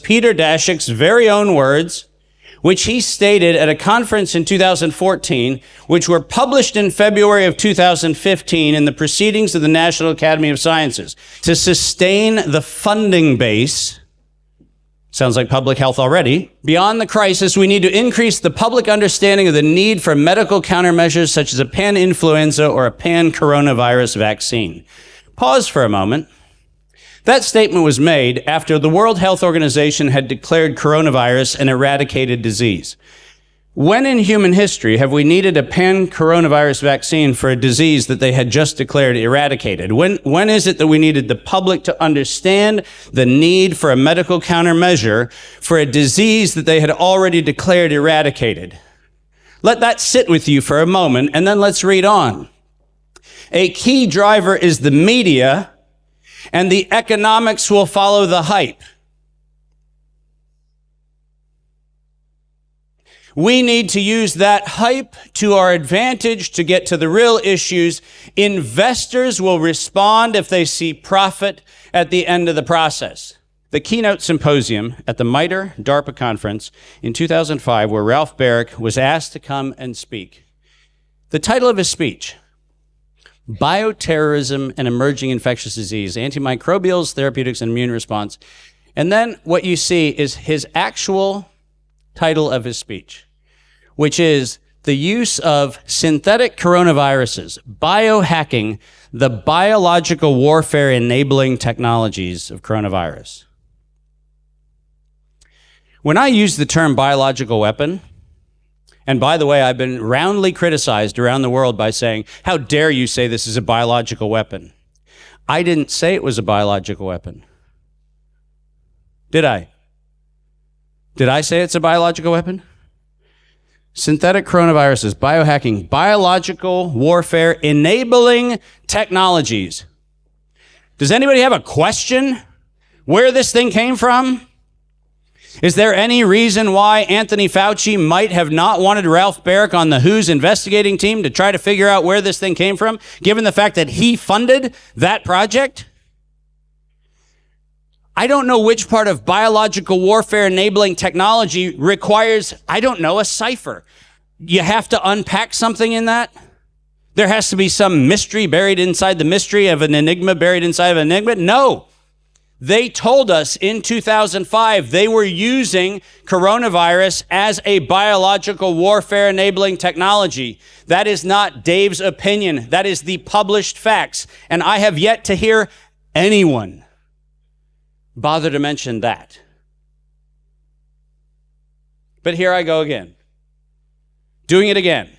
Peter Daszak's very own words, which he stated at a conference in 2014, which were published in February of 2015 in the Proceedings of the National Academy of Sciences. To sustain the funding base, sounds like public health already, beyond the crisis, we need to increase the public understanding of the need for medical countermeasures such as a pan-influenza or a pan-coronavirus vaccine. Pause for a moment. That statement was made after the World Health Organization had declared coronavirus an eradicated disease. When in human history have we needed a pan-coronavirus vaccine for a disease that they had just declared eradicated? When is it that we needed the public to understand the need for a medical countermeasure for a disease that they had already declared eradicated? Let that sit with you for a moment, and then let's read on. A key driver is the media, and the economics will follow the hype. We need to use that hype to our advantage to get to the real issues. Investors will respond if they see profit at the end of the process. The keynote symposium at the MITRE DARPA conference in 2005, where Ralph Baric was asked to come and speak. The title of his speech, Bioterrorism and Emerging Infectious Disease, Antimicrobials, Therapeutics, and Immune Response. And then what you see is his actual title of his speech, which is the use of synthetic coronaviruses, biohacking, the biological warfare enabling technologies of coronavirus. When I use the term biological weapon, and by the way, I've been roundly criticized around the world by saying, how dare you say this is a biological weapon? I didn't say it was a biological weapon. Did I? Did I say it's a biological weapon? Synthetic coronaviruses, biohacking, biological warfare enabling technologies. Does anybody have a question where this thing came from? Is there any reason why Anthony Fauci might have not wanted Ralph Baric on the WHO's investigating team to try to figure out where this thing came from, given the fact that he funded that project? I don't know which part of biological warfare enabling technology requires, a cipher. You have to unpack something in that? There has to be some mystery buried inside the mystery of an enigma buried inside of an enigma? No. They told us in 2005 they were using coronavirus as a biological warfare enabling technology. That is not Dave's opinion. That is the published facts. And I have yet to hear anyone bother to mention that. But here I go again, doing it again,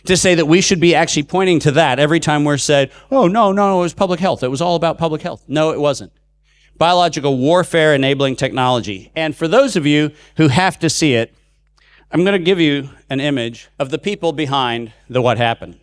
to say that we should be actually pointing to that every time we're said, oh, no, it was public health. It was all about public health. No, it wasn't. Biological warfare enabling technology. And for those of you who have to see it, I'm going to give you an image of the people behind the what happened.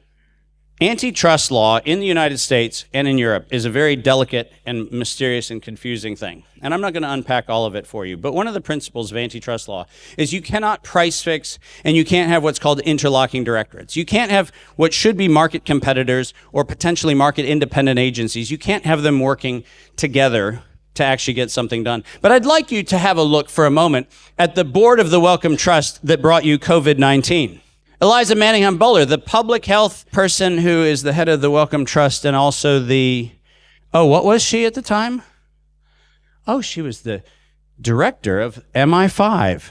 Antitrust law in the United States and in Europe is a very delicate and mysterious and confusing thing. And I'm not going to unpack all of it for you. But one of the principles of antitrust law is you cannot price fix and you can't have what's called interlocking directorates. You can't have what should be market competitors or potentially market independent agencies. You can't have them working together to actually get something done. But I'd like you to have a look for a moment at the board of the Wellcome Trust that brought you COVID-19. Eliza Manningham-Buller, the public health person who is the head of the Wellcome Trust and also what was she at the time? Oh, she was the director of MI5.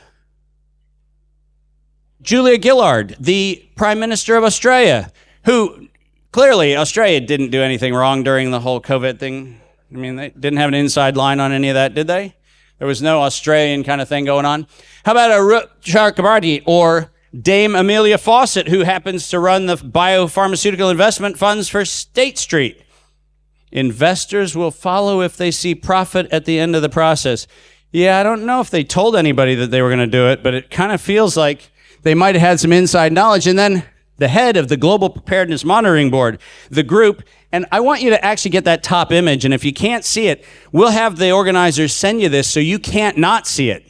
Julia Gillard, the Prime Minister of Australia, who clearly Australia didn't do anything wrong during the whole COVID thing. I mean, they didn't have an inside line on any of that, did they? There was no Australian kind of thing going on. How about Arup Chakrabarti or Dame Amelia Fawcett, who happens to run the biopharmaceutical investment funds for State Street? Investors will follow if they see profit at the end of the process. Yeah, I don't know if they told anybody that they were going to do it, but it kind of feels like they might have had some inside knowledge. And then the head of the Global Preparedness Monitoring Board, the group, and I want you to actually get that top image, and if you can't see it, we'll have the organizers send you this so you can't not see it.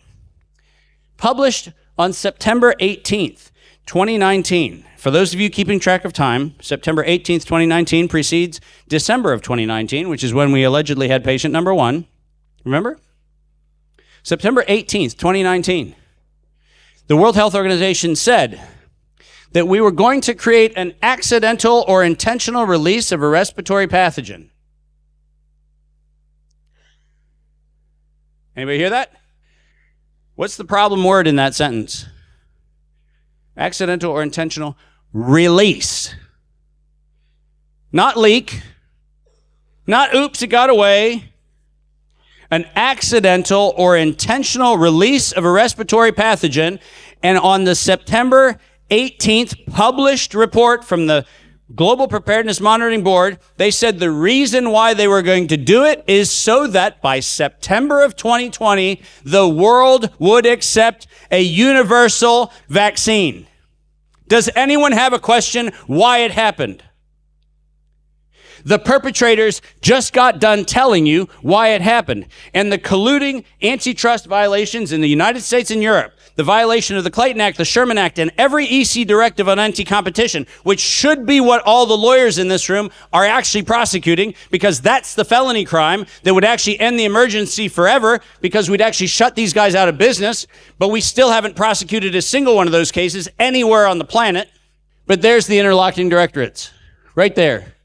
Published on September 18th, 2019. For those of you keeping track of time, September 18th, 2019 precedes December of 2019, which is when we allegedly had patient number 1. Remember? September 18th, 2019, the World Health Organization said that we were going to create an accidental or intentional release of a respiratory pathogen. Anybody hear that? What's the problem word in that sentence? Accidental or intentional release. Not leak. Not oops, it got away. An accidental or intentional release of a respiratory pathogen. And on the September 18th published report from the Global Preparedness Monitoring Board, they said the reason why they were going to do it is so that by September of 2020, the world would accept a universal vaccine. Does anyone have a question why it happened? The perpetrators just got done telling you why it happened. And the colluding antitrust violations in the United States and Europe, the violation of the Clayton Act, the Sherman Act, and every EC directive on anti-competition, which should be what all the lawyers in this room are actually prosecuting, because that's the felony crime that would actually end the emergency forever, because we'd actually shut these guys out of business, but we still haven't prosecuted a single one of those cases anywhere on the planet. But there's the interlocking directorates, right there.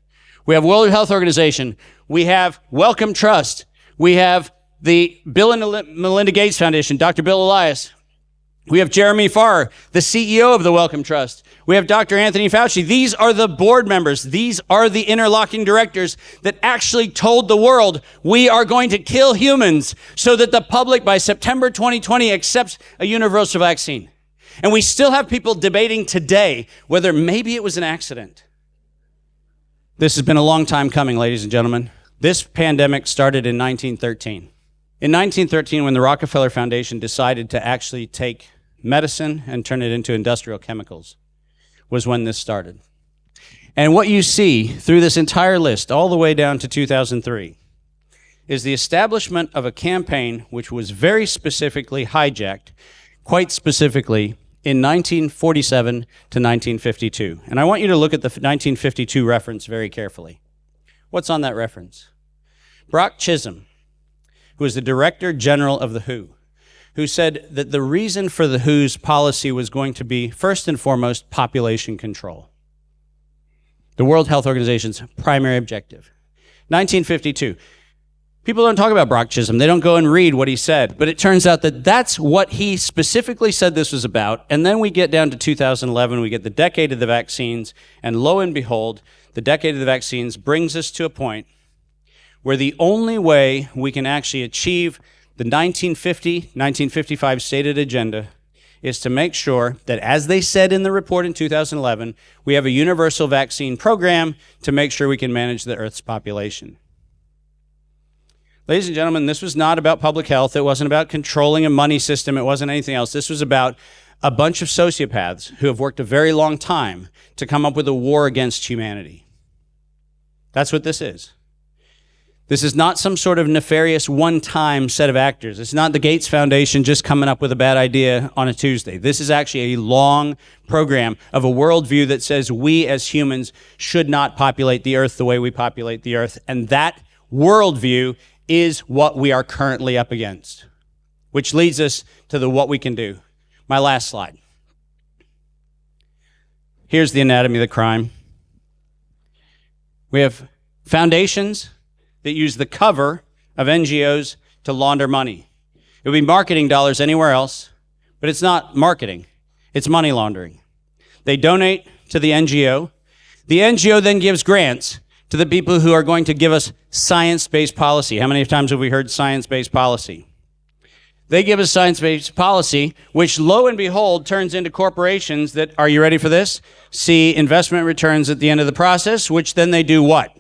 We have World Health Organization. We have Wellcome Trust. We have the Bill and Melinda Gates Foundation, Dr. Bill Elias. We have Jeremy Farr, the CEO of the Wellcome Trust. We have Dr. Anthony Fauci. These are the board members. These are the interlocking directors that actually told the world we are going to kill humans so that the public by September 2020 accepts a universal vaccine. And we still have people debating today whether maybe it was an accident. This has been a long time coming, ladies and gentlemen. This pandemic started in 1913. In 1913, when the Rockefeller Foundation decided to actually take medicine and turn it into industrial chemicals, was when this started. And what you see through this entire list, all the way down to 2003, is the establishment of a campaign which was very specifically hijacked, quite specifically, in 1947 to 1952. And I want you to look at the 1952 reference very carefully. What's on that reference? Brock Chisholm, who was the Director General of the WHO, who said that the reason for the WHO's policy was going to be, first and foremost, population control. The World Health Organization's primary objective. 1952. People don't talk about Brock Chisholm. They don't go and read what he said. But it turns out that that's what he specifically said this was about. And then we get down to 2011. We get the decade of the vaccines. And lo and behold, the decade of the vaccines brings us to a point where the only way we can actually achieve the 1950-1955 stated agenda is to make sure that, as they said in the report in 2011, we have a universal vaccine program to make sure we can manage the Earth's population. Ladies and gentlemen, this was not about public health. It wasn't about controlling a money system. It wasn't anything else. This was about a bunch of sociopaths who have worked a very long time to come up with a war against humanity. That's what this is. This is not some sort of nefarious one-time set of actors. It's not the Gates Foundation just coming up with a bad idea on a Tuesday. This is actually a long program of a worldview that says we as humans should not populate the Earth the way we populate the Earth. And that worldview is what we are currently up against, which leads us to what we can do. My last slide. Here's the anatomy of the crime. We have foundations that use the cover of NGOs to launder money. It would be marketing dollars anywhere else, but it's not marketing. It's money laundering. They donate to the NGO. The NGO then gives grants to the people who are going to give us science-based policy. How many times have we heard science-based policy? They give us science-based policy, which lo and behold turns into corporations that, are you ready for this? See investment returns at the end of the process, which then they do what?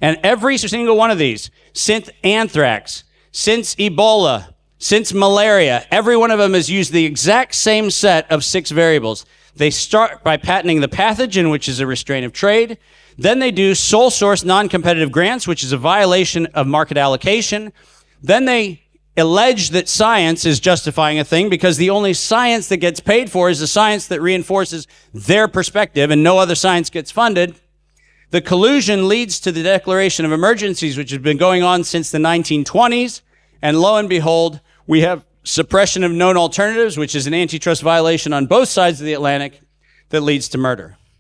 And every single one of these, since anthrax, since Ebola, since malaria, every one of them has used the exact same set of 6 variables. They start by patenting the pathogen, which is a restraint of trade. Then they do sole source non-competitive grants, which is a violation of market allocation. Then they allege that science is justifying a thing because the only science that gets paid for is the science that reinforces their perspective, and no other science gets funded. The collusion leads to the declaration of emergencies, which has been going on since the 1920s. And lo and behold, We have suppression of known alternatives, which is an antitrust violation on both sides of the Atlantic that leads to murder.